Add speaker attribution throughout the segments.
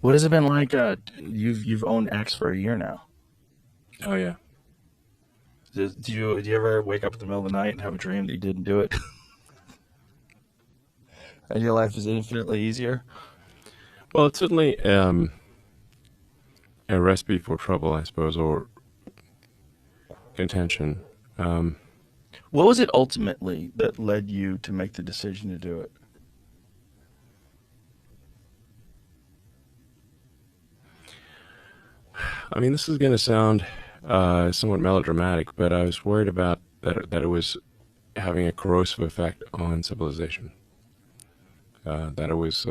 Speaker 1: What has it been like? You've owned X for a year now.
Speaker 2: Oh yeah.
Speaker 1: Do you ever wake up in the middle of the night and have a dream that you didn't do it, and your life is infinitely easier?
Speaker 2: Well, it's certainly a recipe for trouble, I suppose, or contention. Um,
Speaker 1: What was it ultimately that led you to make the decision to do it?
Speaker 2: I mean, this is going to sound somewhat melodramatic, but I was worried about that it was having a corrosive effect on civilization. That it was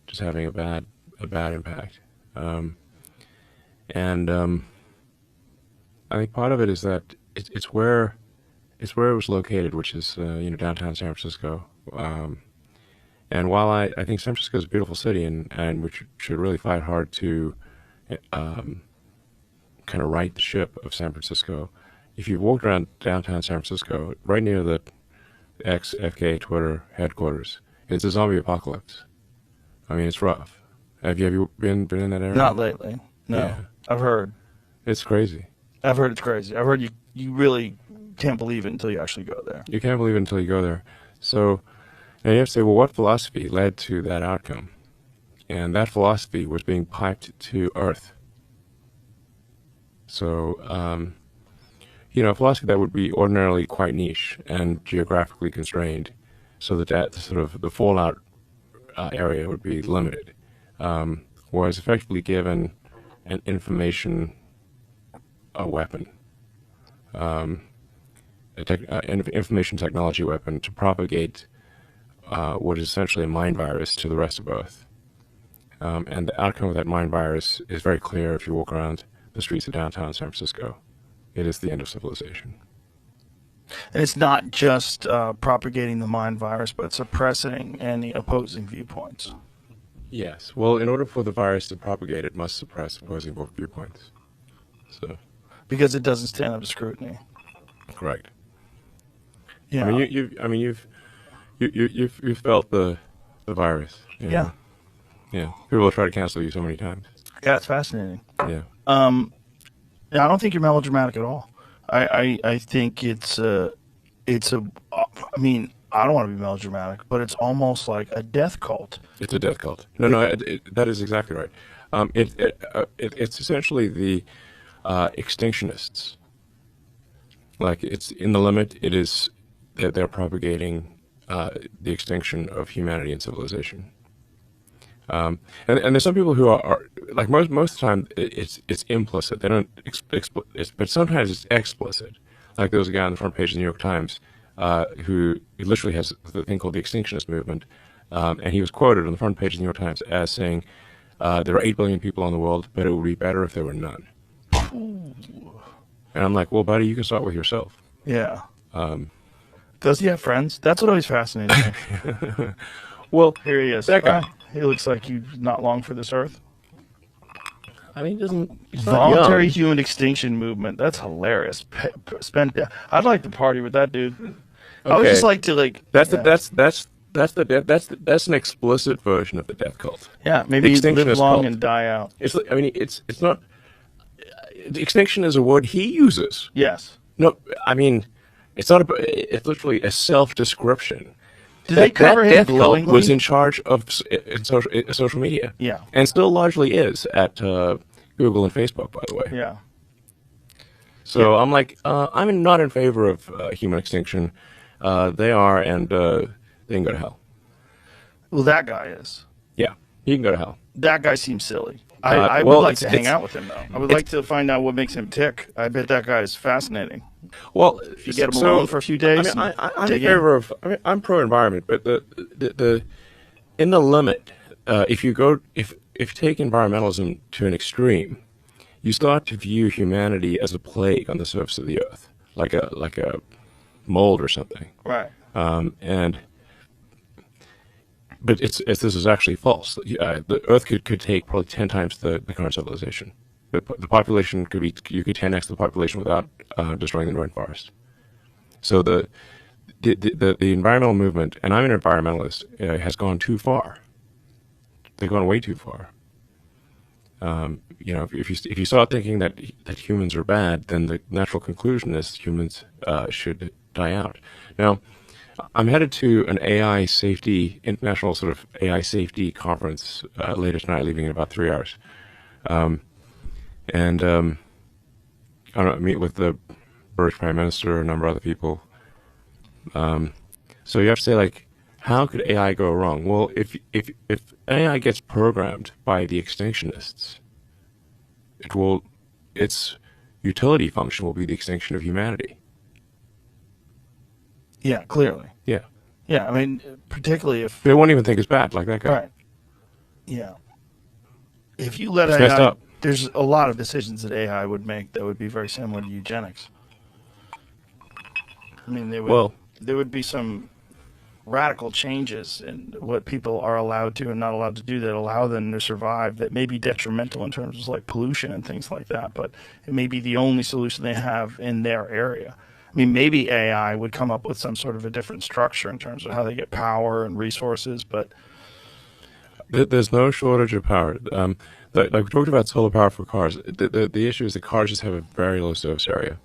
Speaker 2: just having a bad impact. Um, and I think part of it is that it's where it was located, which is downtown San Francisco. And while I think San Francisco is a beautiful city, and we should really fight hard to um, kind of right the ship of San Francisco, if you've walked around downtown San Francisco, right near the ex-FK Twitter headquarters, it's a zombie apocalypse. I mean, it's rough. Have you been in that area?
Speaker 1: Not lately. No,
Speaker 2: Yeah,
Speaker 1: I've heard.
Speaker 2: it's crazy.
Speaker 1: I've heard it's crazy. I've heard you really can't believe it until you actually go there.
Speaker 2: You can't believe it until you go there. So now you have to say, well, what philosophy led to that outcome? And that philosophy was being piped to Earth. So, a philosophy that would be ordinarily quite niche and geographically constrained, so that sort of the fallout area would be limited, was effectively given an information weapon, an information technology weapon to propagate what is essentially a mind virus to the rest of Earth. And the outcome of that mind virus is very clear if you walk around the streets of downtown San Francisco. It is the end of civilization.
Speaker 1: And it's not just propagating the mind virus, but suppressing any opposing viewpoints.
Speaker 2: Yes. Well, in order for the virus to propagate, it must suppress opposing viewpoints. So,
Speaker 1: Because it doesn't stand up to scrutiny.
Speaker 2: correct. I mean,
Speaker 1: Yeah.
Speaker 2: you've felt the virus.
Speaker 1: Yeah.
Speaker 2: Yeah. People will try to cancel you so many times.
Speaker 1: Yeah, it's fascinating.
Speaker 2: Yeah.
Speaker 1: Um, yeah, I don't think you're melodramatic at all. I think it's a, I mean, I don't want to be melodramatic, but it's almost like a death cult.
Speaker 2: It's a death cult. No,
Speaker 1: It,
Speaker 2: no, that is exactly right. It's essentially the extinctionists. Like it's in the limit. It is that they're propagating the extinction of humanity and civilization. And there's some people who are like most of the time it's implicit. They don't but sometimes it's explicit. Like there was a guy on the front page of the New York Times who literally has the thing called the extinctionist movement, and he was quoted on the front page of the New York Times as saying, "There are 8 billion people in the world, but it would be better if there were none." And I'm like, "Well, buddy, you can start with yourself."
Speaker 1: yeah. Does he have friends? That's what always fascinates me.
Speaker 2: Well,
Speaker 1: Here he is.
Speaker 2: that guy.
Speaker 1: He looks like he's not long for this earth.
Speaker 2: I mean, he doesn't. He's not
Speaker 1: Voluntary
Speaker 2: young.
Speaker 1: human extinction movement. That's hilarious. Spend. I'd like to party with that dude. I would just
Speaker 2: Okay,
Speaker 1: like to like.
Speaker 2: that's the
Speaker 1: Yeah.
Speaker 2: that's an explicit version of the death cult.
Speaker 1: Yeah.
Speaker 2: The
Speaker 1: Maybe live
Speaker 2: extinctionist
Speaker 1: long
Speaker 2: cult.
Speaker 1: and die out.
Speaker 2: I mean, it's not. Extinction is a word he uses.
Speaker 1: Yes.
Speaker 2: No, I mean, it's not. It's literally a self-description.
Speaker 1: Did they
Speaker 2: That
Speaker 1: cover him
Speaker 2: death cult was
Speaker 1: glowingly?
Speaker 2: in charge of social media,
Speaker 1: Yeah.
Speaker 2: and still largely is at Google and Facebook, by the way.
Speaker 1: Yeah. Yeah.
Speaker 2: So I'm like, I'm not in favor of human extinction. They are, and they can go to hell.
Speaker 1: Well, that guy is.
Speaker 2: Yeah, he can go to hell.
Speaker 1: That guy seems silly. I would
Speaker 2: Well,
Speaker 1: like to hang out with him though. I would
Speaker 2: it's
Speaker 1: like to find out what makes him tick. I bet that guy is fascinating.
Speaker 2: well,
Speaker 1: If you get him alone
Speaker 2: so
Speaker 1: for a few
Speaker 2: I
Speaker 1: days
Speaker 2: mean,
Speaker 1: and
Speaker 2: I'm in
Speaker 1: dig in.
Speaker 2: favor of. I mean, I'm pro environment, but the in the limit, if you take environmentalism to an extreme, you start to view humanity as a plague on the surface of the earth, like a mold or something.
Speaker 1: Right.
Speaker 2: And but this is actually false. The Earth could take probably 10 times the current civilization. The population could be you could 10x the population without destroying the rainforest. So the environmental movement, and I'm an environmentalist, has gone too far they've gone way too far. If you start thinking that humans are bad, then the natural conclusion is humans should die out. Now, I'm headed to an AI safety international sort of AI safety conference later tonight, leaving in about 3 hours, and I don't know, meet with the British Prime Minister, a number of other people. So you have to say, like, how could AI go wrong? Well, if AI gets programmed by the extinctionists, it will its utility function will be the extinction of humanity.
Speaker 1: Yeah, clearly.
Speaker 2: Yeah,
Speaker 1: Yeah, I mean, particularly if
Speaker 2: they won't even think it's bad, like that guy.
Speaker 1: right. Yeah, if you let
Speaker 2: It's messed
Speaker 1: AI,
Speaker 2: up.
Speaker 1: there's a lot of decisions that AI would make that would be very similar to eugenics. I mean,
Speaker 2: Well,
Speaker 1: there would be some radical changes in what people are allowed to and not allowed to do that allow them to survive that may be detrimental in terms of like pollution and things like that, but it may be the only solution they have in their area. I mean, maybe AI would come up with some sort of a different structure in terms of how they get power and resources, but
Speaker 2: there's no shortage of power. Like we talked about solar power for cars. The issue is that cars just have a very low surface area.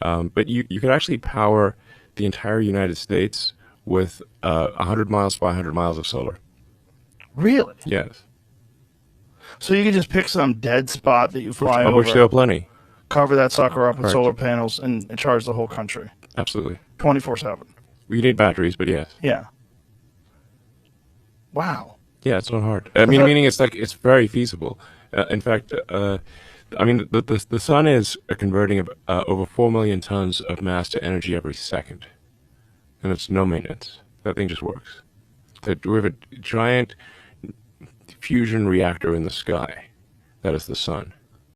Speaker 2: But you could actually power the entire United States with 100 miles by 100 miles of solar.
Speaker 1: really.
Speaker 2: Yes,
Speaker 1: So you could just pick some dead spot that you fly
Speaker 2: of which there
Speaker 1: over,
Speaker 2: are plenty.
Speaker 1: cover that sucker up with
Speaker 2: Correct.
Speaker 1: solar panels, and charge the whole country
Speaker 2: Absolutely.
Speaker 1: 24/7.
Speaker 2: We need batteries, but yes.
Speaker 1: Yeah. Wow.
Speaker 2: Yeah, it's not hard. I
Speaker 1: I
Speaker 2: mean,
Speaker 1: thought,
Speaker 2: meaning it's like it's very feasible. In fact, I mean, the sun is converting over 4 million tons of mass to energy every second, and it's no maintenance. That thing just works. We have a giant fusion reactor in the sky. That is the sun.